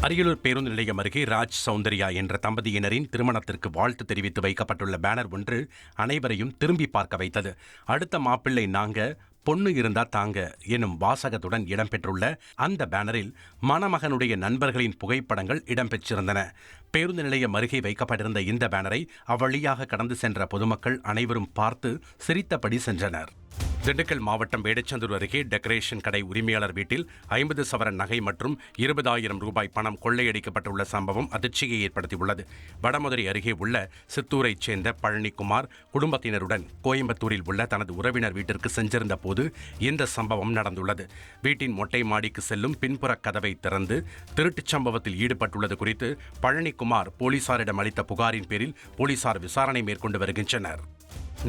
அரியலூர் பேருந்து நிலையம் அருகே ராஜ் சௌந்தர்யா என்ற தம்பதியினரின் திருமணத்திற்கு வாழ்த்து தெரிவித்து வைக்கப்பட்டுள்ள பேனர் ஒன்று அனைவரையும் திரும்பி பார்க்க வைத்தது. அடுத்த மாப்பிள்ளை நாங்க, பொண்ணு இருந்தா தாங்க எனும் வாசகத்துடன் இடம்பெற்றுள்ள அந்த பேனரில் மணமகனுடைய நண்பர்களின் புகைப்படங்கள் இடம்பெற்றிருந்தன. பேருந்து நிலையம் அருகே வைக்கப்பட்டிருந்த இந்த பேனரை அவ்வழியாக கடந்து சென்ற பொதுமக்கள் அனைவரும் பார்த்து சிரித்தபடி சென்றனர். திண்டுக்கல் மாவட்டம் வேடச்சந்தூர் அருகே டெக்கரேஷன் கடை உரிமையாளர் வீட்டில் 50 சவரன் நகை மற்றும் 20,000 ரூபாய் பணம் கொள்ளையடிக்கப்பட்டுள்ள சம்பவம் அதிர்ச்சியை ஏற்படுத்தியுள்ளது. வடமதுரை அருகே உள்ள சித்தூரைச் சேர்ந்த பழனிக்குமார் குடும்பத்தினருடன் கோயம்புத்தூரில் உள்ள தனது உறவினர் வீட்டிற்கு சென்றிருந்த போது இந்த சம்பவம் நடந்துள்ளது. வீட்டின் மொட்டை மாடிக்கு செல்லும் பின்புற கதவை திறந்து திருட்டுச் சம்பவத்தில் ஈடுபட்டுள்ளது குறித்து பழனிக்குமார் போலீசாரிடம் அளித்த புகாரின் பேரில் போலீசார் விசாரணை மேற்கொண்டு வருகின்றனர்.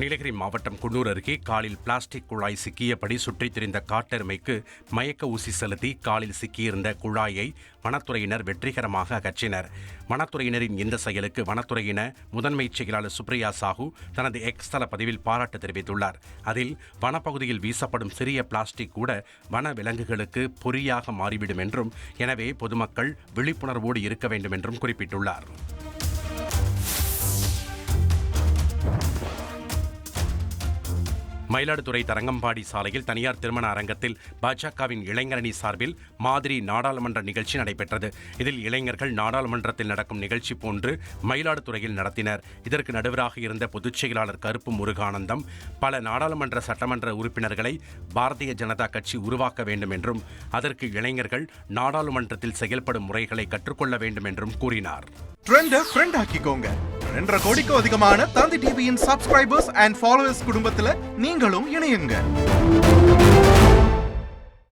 நீலகிரி மாவட்டம் குன்னூர் அருகே காலில் பிளாஸ்டிக் குழாய் சிக்கியபடி சுற்றித் திரிந்த காட்டெருமைக்கு மயக்க ஊசி செலுத்தி காலில் சிக்கியிருந்த குழாயை வனத்துறையினர் வெற்றிகரமாக அகற்றினர். வனத்துறையினரின் இந்த செயலுக்கு வனத்துறையின முதன்மை செயலாளர் சுப்ரியா சாஹூ தனது எக்ஸ் தள பதிவில் பாராட்டு தெரிவித்துள்ளார். அதில் வனப்பகுதியில் வீசப்படும் சிறிய பிளாஸ்டிக் கூட வன விலங்குகளுக்கு பொறியாக மாறிவிடும் என்றும், எனவே பொதுமக்கள் விழிப்புணர்வோடு இருக்க வேண்டும் என்றும் குறிப்பிட்டுள்ளார். மயிலாடுதுறை தரங்கம்பாடி சாலையில் தனியார் திருமண அரங்கத்தில் பாஜகவின் இளைஞரணி சார்பில் மாதிரி நாடாளுமன்ற நிகழ்ச்சி நடைபெற்றது. இதில் இளைஞர்கள் நாடாளுமன்றத்தில் நடக்கும் நிகழ்ச்சி போன்று மயிலாடுதுறையில் நடத்தினர். இதற்கு நடுவராக இருந்த பொதுச் செயலாளர் கருப்பு முருகானந்தம் பல நாடாளுமன்ற சட்டமன்ற உறுப்பினர்களை பாரதிய ஜனதா கட்சி உருவாக்க வேண்டும் என்றும், அதற்கு இளைஞர்கள் நாடாளுமன்றத்தில் செயல்படும் முறைகளை கற்றுக்கொள்ள வேண்டும் என்றும் கூறினார். ட்ரெண்டை ஃப்ரெண்ட் ஆக்கிக்கோங்க. 2.5 கோடிக்கும் அதிகமான தந்தி டிவியின் சப்ஸ்கிரைபர்ஸ் அண்ட் ஃபாலோவர்ஸ் குடும்பத்தில் நீங்களும் இணையுங்க.